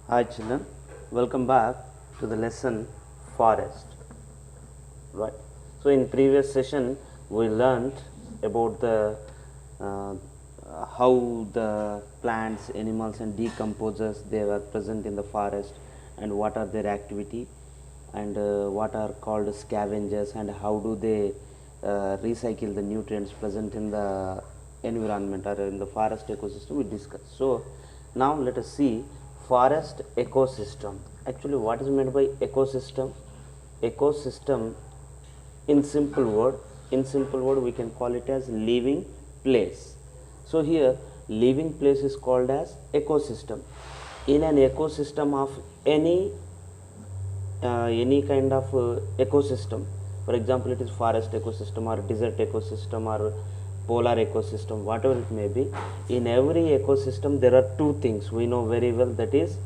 Hi children, welcome back to the lesson forest. Right. So in previous session we learned about the uh, how the plants, animals and decomposers they were present in the forest and what are their activity and what are called scavengers and how do they recycle the nutrients present in the environment or in the forest ecosystem we discussed. So now let us see forest ecosystem. Actually, what is meant by ecosystem? Ecosystem in simple word we can call it as living place. So here living place is called as ecosystem. In an ecosystem of any kind of ecosystem, for example it is forest ecosystem or desert ecosystem or polar ecosystem, whatever it may be, in every ecosystem there are two things we know very well, that is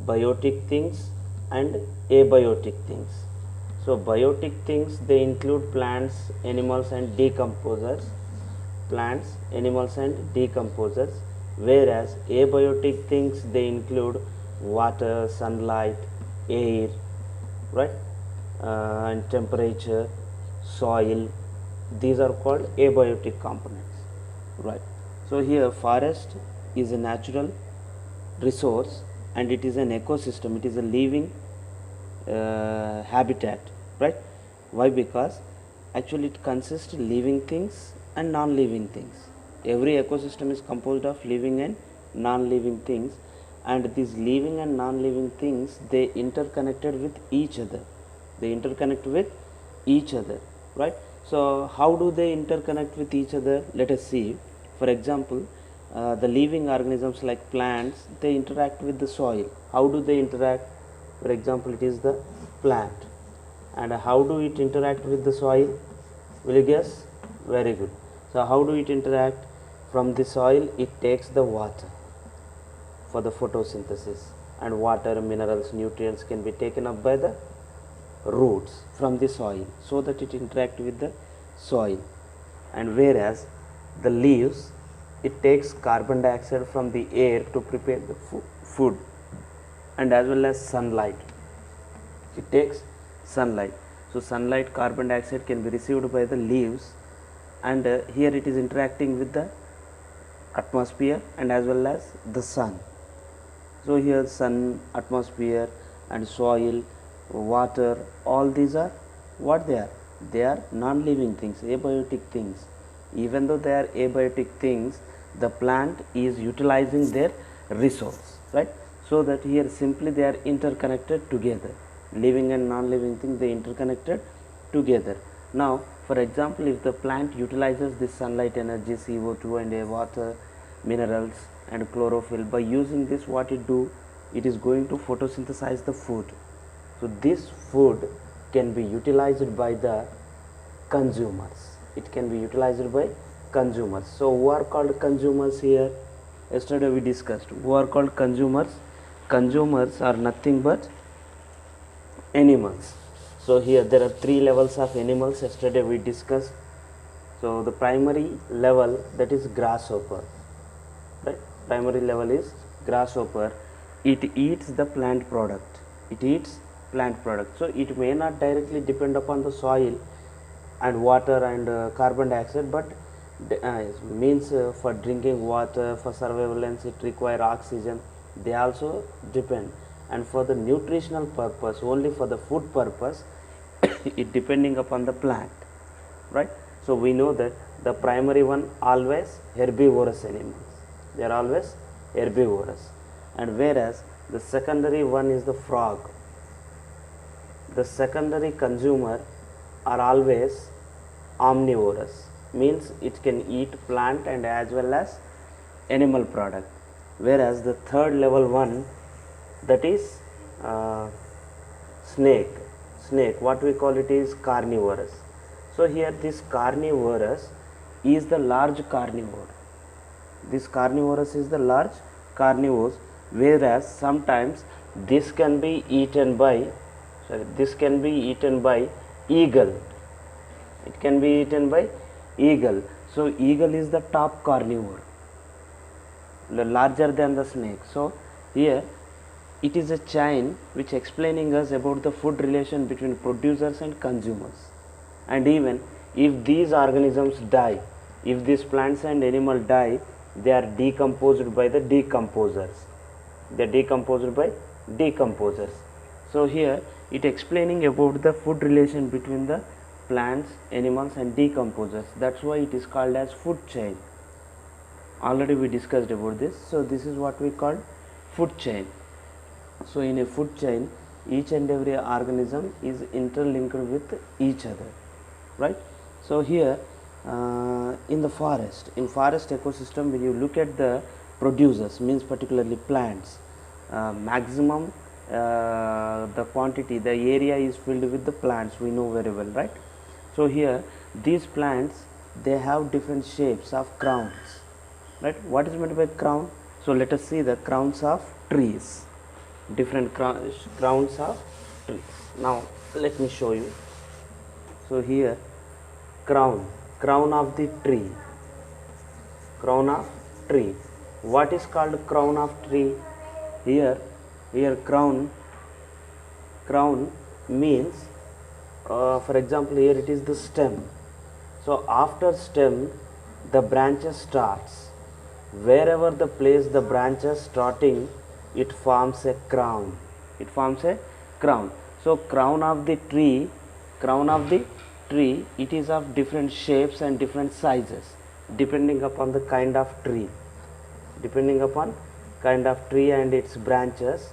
biotic things and abiotic things. So biotic things they include plants, animals and decomposers, whereas abiotic things they include water, sunlight, air, right, and temperature, soil. These are called abiotic components, right. So here forest is a natural resource and it is an ecosystem, it is a living habitat, right. Why? Because actually it consists living things and non-living things. Every ecosystem is composed of living and non-living things, and these living and non-living things they interconnected with each other, right. So how do they interconnect with each other? Let us see. For example, the living organisms like plants they interact with the soil. How do they interact? For example, it is the plant, and how do it interact with the soil? Will you guess? Very good. So how do it interact? From the soil it takes the water for the photosynthesis, and water, minerals, nutrients can be taken up by the roots from the soil so that it interact with the soil. And whereas the leaves it takes carbon dioxide from the air to prepare the food, and as well as sunlight, it takes sunlight. So sunlight, carbon dioxide can be received by the leaves, and here it is interacting with the atmosphere and as well as the sun. So here sun, atmosphere and soil, water, all these are what they are? They are non-living things, abiotic things. Even though they are abiotic things, the plant is utilizing their resource, right. So that here simply they are interconnected together. Living and non-living things they interconnected together. Now for example, if the plant utilizes this sunlight energy, CO2 and water, minerals and chlorophyll, by using this what it do? It is going to photosynthesize the food. So this food can be utilized by the consumers. It can be utilized by consumers. So who are called consumers here? Yesterday we discussed who are called consumers. Consumers are nothing but animals. So here there are three levels of animals, yesterday we discussed. So the primary level, that is grasshopper, right. Primary level is grasshopper. It eats the plant product, so it may not directly depend upon the soil and water and carbon dioxide, but means for drinking water, for surveillance it require oxygen, they also depend. And for the nutritional purpose, only for the food purpose, it depending upon the plant, right. So we know that the primary one always herbivorous animals, they are always herbivorous, and whereas the secondary one is the frog. The secondary consumer are always omnivorous, means it can eat plant and as well as animal product, whereas the third level one, that is snake, what we call it is carnivorous. So here this carnivorous is the large carnivore, this carnivorous is the large carnivores, whereas sometimes this can be eaten by eagle, it can be eaten by eagle. So eagle is the top carnivore, larger than the snake. So here it is a chain which explaining us about the food relation between producers and consumers. And even if these organisms die, if these plants and animal die, they are decomposed by the decomposers. They are decomposed by decomposers. So here it explaining about the food relation between the plants, animals and decomposers. That's why it is called as food chain. Already we discussed about this. So this is what we call food chain. So in a food chain, each and every organism is interlinked with each other, right? So here in the forest, in forest ecosystem, when you look at the producers, means particularly plants, maximum the quantity, the area is filled with the plants, we know very well, right? So here these plants, they have different shapes of crowns, right? What is meant by crown? So let us see the crowns of trees, different crowns of trees. Now let me show you. So here crown of the tree, crown of tree. What is called crown of tree? Here crown means for example, here it is the stem. So after stem the branches starts. Wherever the place the branches starting, it forms a crown. It forms a crown. So crown of the tree, it is of different shapes and different sizes depending upon the kind of tree. Depending upon kind of tree and its branches,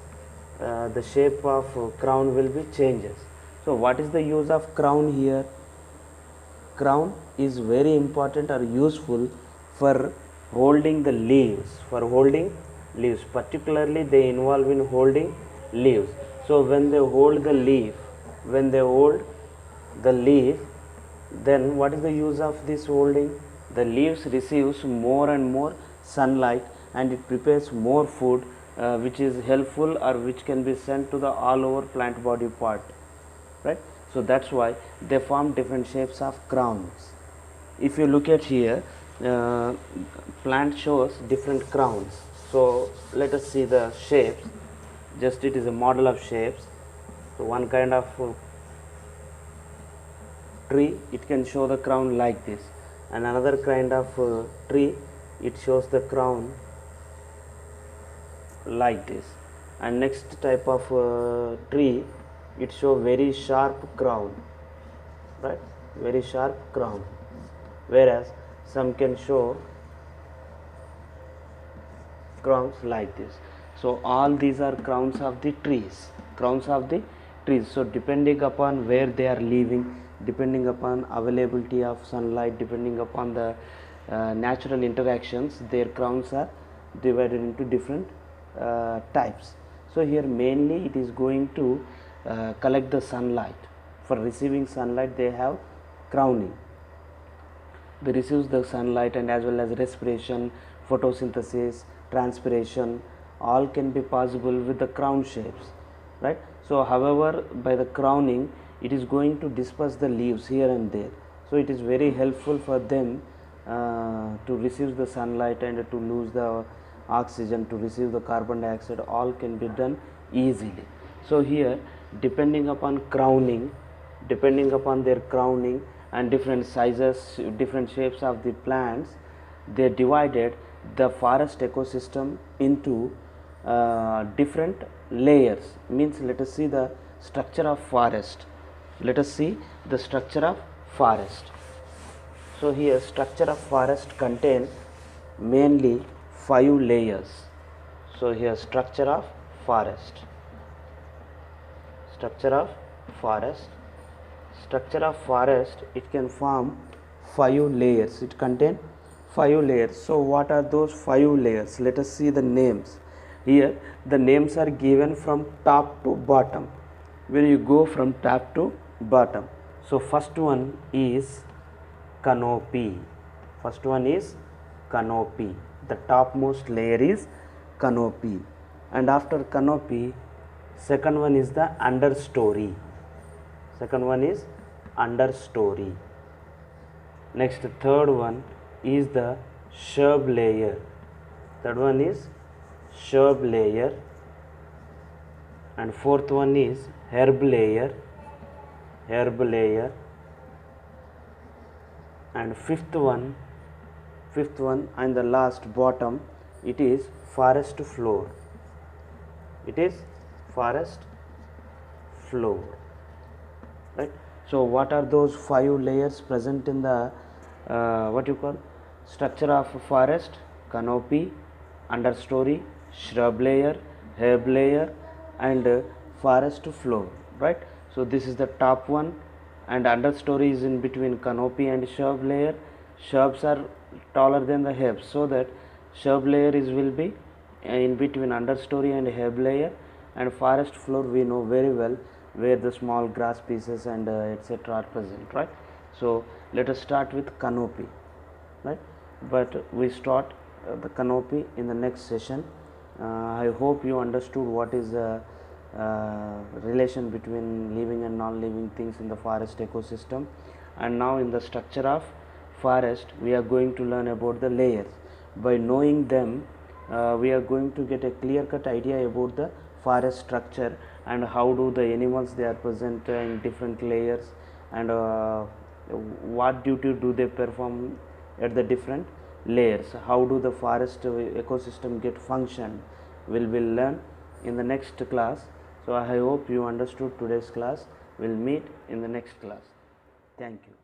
the shape of crown will be changes. So what is the use of crown here? Crown is very important or useful for holding the leaves, particularly they involve in holding leaves. So when they hold the leaf, then what is the use of this holding? The leaves receives more and more sunlight and it prepares more food which is helpful or which can be sent to the all over plant body part, right? So that's why they form different shapes of crowns. If you look at here, plant shows different crowns. So let us see the shapes. Just it is a model of shapes. So one kind of tree, it can show the crown like this, and another kind of tree, it shows the crown like this, and next type of tree, it show very sharp crown, right? Very sharp crown, whereas some can show crowns like this. So all these are crowns of the trees, So depending upon where they are living, depending upon availability of sunlight, depending upon the natural interactions, their crowns are divided into different types. So here mainly it is going to collect the sunlight. For receiving sunlight, they have crowning. They receive the sunlight, and as well as respiration, photosynthesis, transpiration, all can be possible with the crown shapes, right? So however, by the crowning, it is going to disperse the leaves here and there. So it is very helpful for them to receive the sunlight and to lose the oxygen, to receive the carbon dioxide, all can be done easily. So here, depending upon their crowning and different sizes, different shapes of the plants, they divided the forest ecosystem into different layers. Means let us see the structure of forest. So here structure of forest contain mainly 5 layers. So here structure of forest, it can form 5 layers. It contain 5 layers. So what are those 5 layers? Let us see the names. Here the names are given from top to bottom, where you go from top to bottom. So first one is canopy. The topmost layer is canopy, and after canopy, second one is the understory. Next, third one is the shrub layer. and fourth one is herb layer, and fifth one and the last bottom, it is forest floor. It is forest floor, right? So what are those 5 layers present in the what you call structure of forest? Canopy, understory, shrub layer, herb layer, and forest floor, right? So this is the top one, and understory is in between canopy and shrub layer. Shrubs are taller than the herbs, so that shrub layer is will be in between understory and herb layer, and forest floor we know very well where the small grass pieces and etc. are present, right? So let us start with canopy, right? But we start the canopy in the next session. I hope you understood what is the relation between living and non-living things in the forest ecosystem. And now in the structure of forest we are going to learn about the layers. By knowing them, we are going to get a clear-cut idea about the forest structure and how do the animals they are present in different layers, and what duty do they perform at the different layers. How do the forest ecosystem get function will learn in the next class. So I hope you understood today's class. We'll meet in the next class. Thank you.